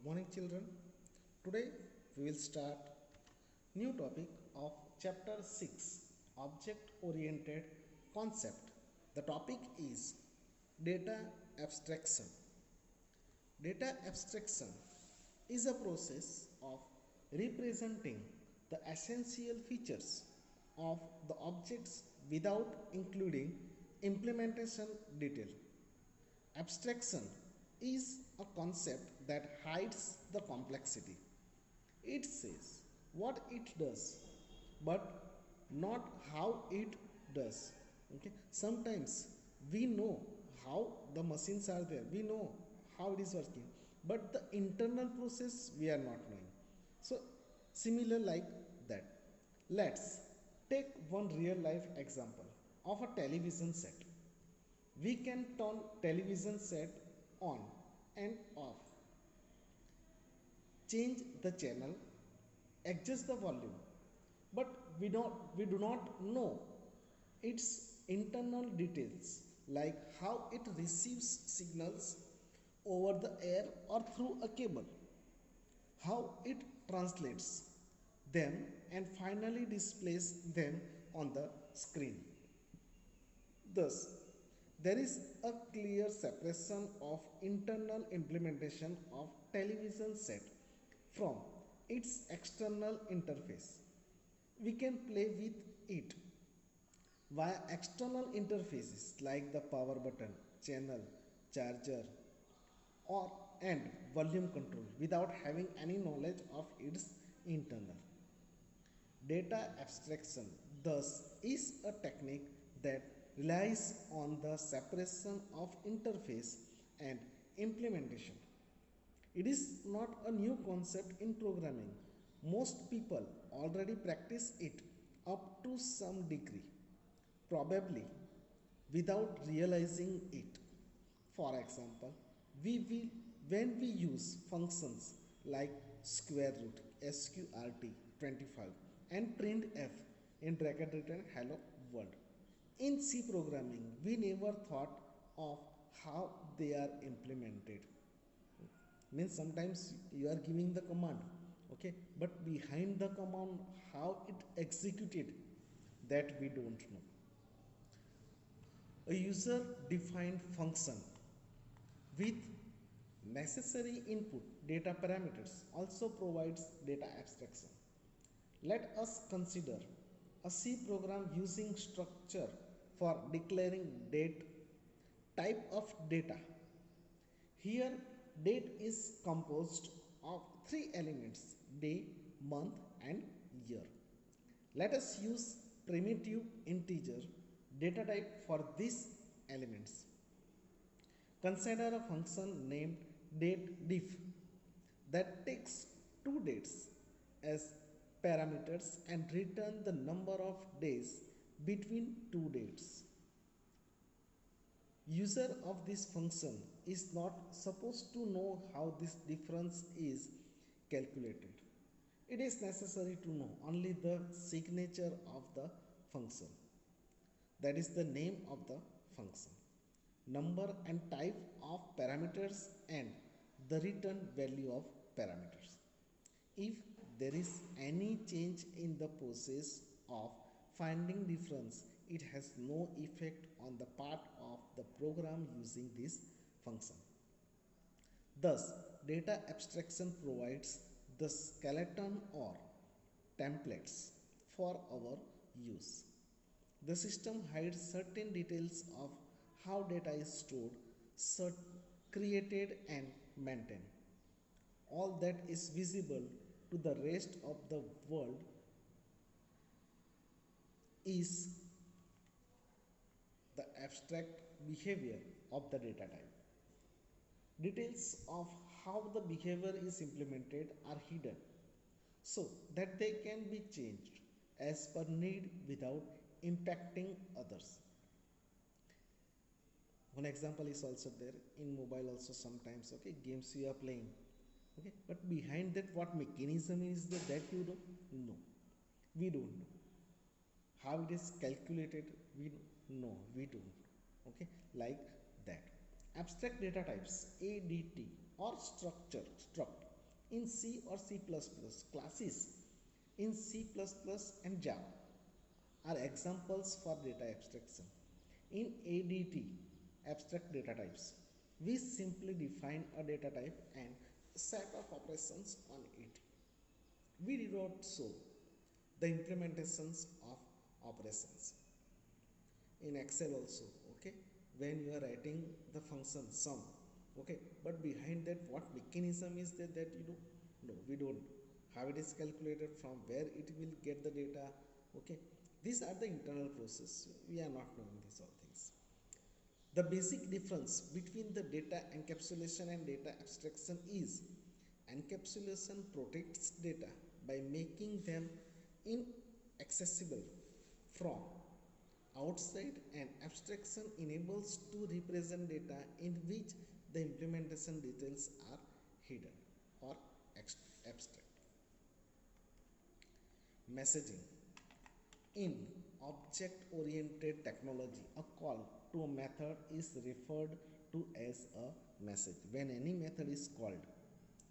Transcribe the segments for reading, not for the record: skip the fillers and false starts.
Morning children. Today we will start new topic of chapter 6 object oriented concept. The topic is data abstraction. Data abstraction is a process of representing the essential features of the objects without including implementation detail. Abstraction is a concept that hides the complexity. It says what it does, but not how it does. Okay. Sometimes we know how the machines are there, we know how it is working, but the internal process we are not knowing. So, similar like that. Let's take one real life example of a television set. We can turn television set on and off, change the channel, adjust the volume, but we do not know its internal details like how it receives signals over the air or through a cable, how it translates them and finally displays them on the screen. Thus, there is a clear separation of internal implementation of television set from its external interface. We can play with it via external interfaces like the power button, channel, charger, or and volume control without having any knowledge of its internal. Data abstraction thus is a technique that relies on the separation of interface and implementation. It is not a new concept in programming. Most people already practice it up to some degree, probably without realizing it. For example, when we use functions like square root sqrt 25 and printf in bracket written hello world. In C programming, we never thought of how they are implemented. Means sometimes you are giving the command, okay, but behind the command, how it executed, that we don't know. A user defined function with necessary input data parameters also provides data abstraction. Let us consider a C program using structure for declaring date type of data. Here date is composed of three elements: day, month and year. Let us use primitive integer data type for these elements. Consider a function named dateDiff that takes two dates as parameters and return the number of days between two dates. User of this function is not supposed to know how this difference is calculated. It is necessary to know only the signature of the function, that is the name of the function, number and type of parameters and the return value of parameters. If there is any change in the process of finding difference, it has no effect on the part of the program using this function. Thus, data abstraction provides the skeleton or templates for our use. The system hides certain details of how data is stored, created and maintained. All that is visible to the rest of the world is the abstract behavior of the data type. Details of how the behavior is implemented are hidden so that they can be changed as per need without impacting others. One example is also there in mobile also sometimes, okay, games you are playing, okay, but behind that what mechanism is there, that you don't know. We don't know how it is calculated, we know, we don't, okay, like that. Abstract data types ADT or struct in C or C++. Classes in C++ and Java are examples for data abstraction. In ADT, abstract data types, we simply define a data type and set of operations on it. We do not show the implementations of operations. In Excel also, okay, when you are writing the function sum, okay, but behind that what mechanism is there that you do? No, we don't. How it is calculated, from where it will get the data, okay, these are the internal process. We are not knowing these all things. The basic difference between the data encapsulation and data abstraction is encapsulation protects data by making them inaccessible from outside, and abstraction enables to represent data in which the implementation details are hidden or abstract. Messaging. In object-oriented technology, a call to a method is referred to as a message. When any method is called,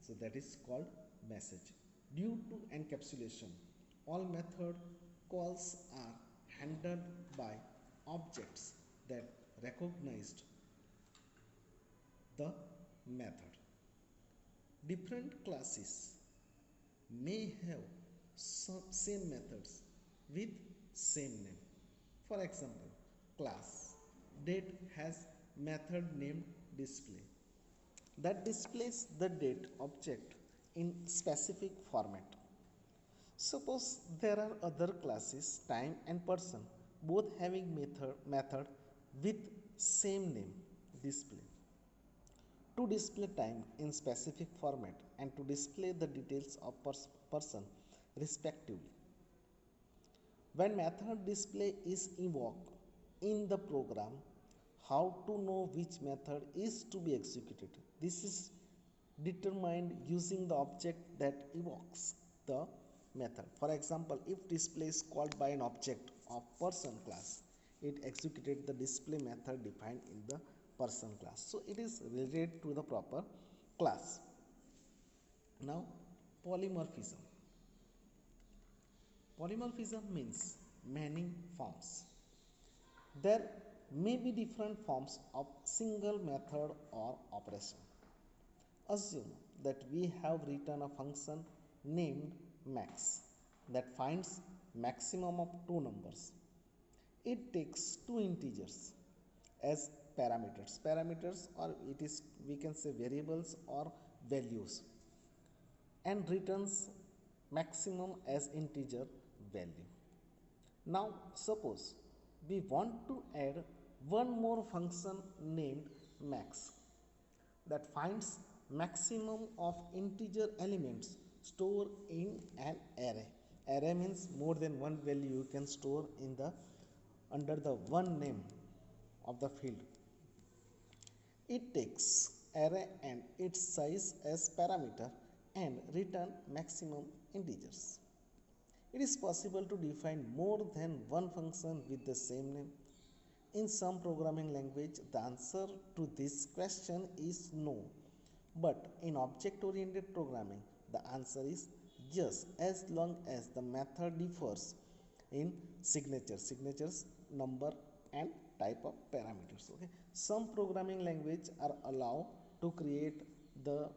so that is called message. Due to encapsulation, all method calls are handled by objects that recognized the method. Different classes may have some same methods with same name. For example, class date has method named display that displays the date object in specific format. Suppose there are other classes time and person both having method with same name display. To display time in specific format and to display the details of person respectively. When method display is invoked in the program, how to know which method is to be executed? This is determined using the object that evokes the method. For example, if display is called by an object of person class, it executed the display method defined in the person class. So it is related to the proper class. Now, polymorphism. Polymorphism means many forms. There may be different forms of single method or operation. Assume that we have written a function named max that finds maximum of two numbers. It takes two integers as parameters. Parameters, or it is, we can say, variables or values, and returns maximum as integer value. Now suppose we want to add one more function named max that finds maximum of integer elements stored in an array. Array means more than one value you can store in the under the one name of the field. It takes array and its size as parameter and return maximum integers. It is possible to define more than one function with the same name. In some programming language, the answer to this question is no. But in object-oriented programming, the answer is yes, as long as the method differs in signatures, number, and type of parameters. Okay. Some programming language are allowed to create the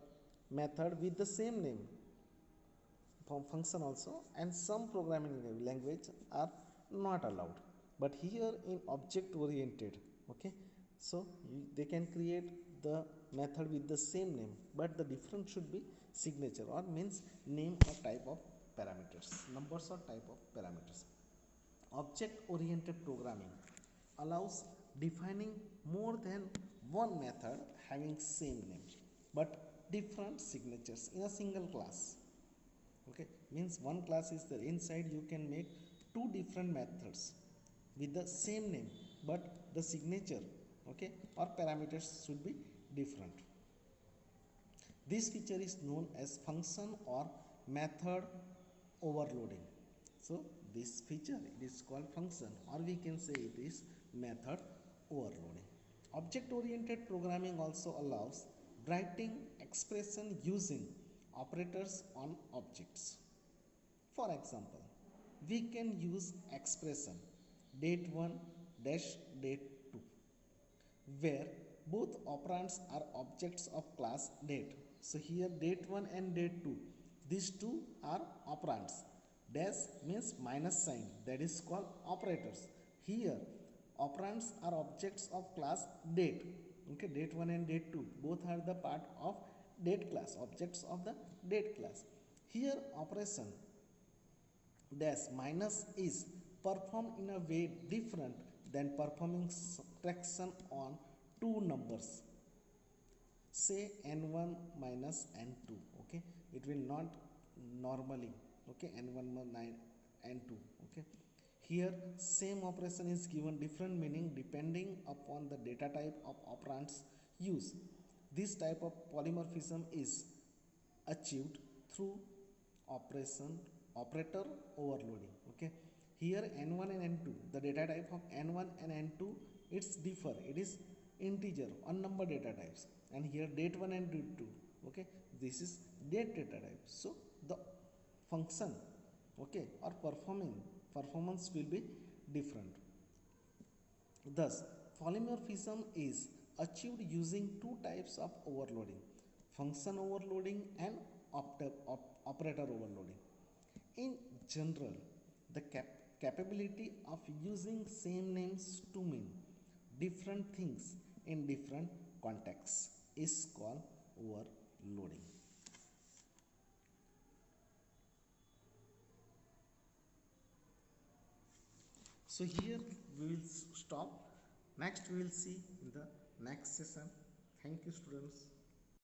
method with the same name function also, and some programming language are not allowed. But here in object oriented, okay, so they can create the method with the same name, but the difference should be signature, or means name or type of parameters, numbers or type of parameters. Object oriented programming allows defining more than one method having same name but different signatures in a single class. Okay, means one class is there, inside you can make two different methods with the same name but the signature, okay, or parameters should be different. This feature is known as function or method overloading. So this feature, it is called function, or we can say it is method overloading. Object oriented programming also allows writing expression using operators on objects. For example, we can use expression date1 dash date2 where both operands are objects of class date. So here date1 and date2, these two are operands. Dash means minus sign, that is called operators. Here operands are objects of class date. Okay, date1 and date2 both are the part of date class, objects of the date class. Here operation dash minus is performed in a way different than performing subtraction on two numbers, say n1 minus n2. Okay, it will not normally, okay, n1 minus n2. Okay, here same operation is given different meaning depending upon the data type of operands used. This type of polymorphism is achieved through operator overloading. Okay, here n1 and n2, the data type of n1 and n2, it's differ, it is integer unnumbered data types, and here date1 and date2, okay, this is date data type. So the function, okay, or performance will be different. Thus polymorphism is achieved using two types of overloading: function overloading and operator overloading. In general, the capability of using same names to mean different things in different contexts is called overloading. So here we will stop. Next we will see in the next session. Thank you, students.